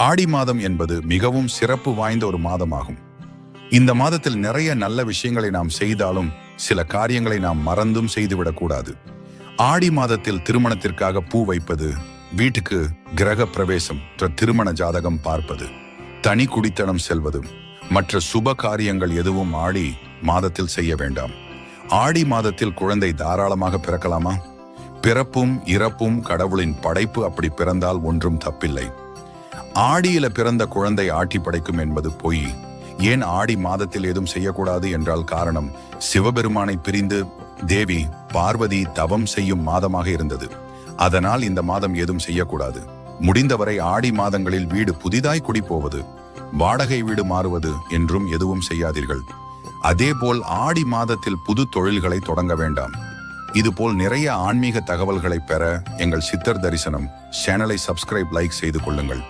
ஆடி மாதம் என்பது மிகவும் சிறப்பு வாய்ந்த ஒரு மாதமாகும். இந்த மாதத்தில் நிறைய நல்ல விஷயங்களை நாம் செய்தாலும் சில காரியங்களை நாம் மறந்தும் செய்துவிடக்கூடாது. ஆடி மாதத்தில் திருமணத்திற்காக பூ வைப்பது, வீட்டுக்கு கிரக பிரவேசம், திருமண ஜாதகம் பார்ப்பது, தனி குடித்தனம் செல்வது, மற்ற சுப காரியங்கள் எதுவும் ஆடி மாதத்தில் செய்ய வேண்டாம். ஆடி மாதத்தில் குழந்தை தாராளமாக பிறக்கலாமா? பிறப்பும் இறப்பும் கடவுளின் படைப்பு, அப்படி பிறந்தால் ஒன்றும் தப்பில்லை. ஆடியில பிறந்த குழந்தை ஆட்டி படைக்கும் என்பது பொய். ஏன் ஆடி மாதத்தில் ஏதும் செய்யக்கூடாது என்றால் காரணம், சிவபெருமானை பிரிந்து தேவி பார்வதி தவம் செய்யும் மாதமாக இருந்தது. அதனால் இந்த மாதம் ஏதும் செய்யக்கூடாது. முடிந்தவரை ஆடி மாதங்களில் வீடு புதிதாய் குடி போவது, வாடகை வீடு மாறுவது என்றும் எதுவும் செய்யாதீர்கள். அதேபோல் ஆடி மாதத்தில் புது தொழில்களை தொடங்க வேண்டாம். இதுபோல் நிறைய ஆன்மீக தகவல்களை பெற எங்கள் சித்தர் தரிசனம் சேனலை சப்ஸ்கிரைப், லைக் செய்து கொள்ளுங்கள்.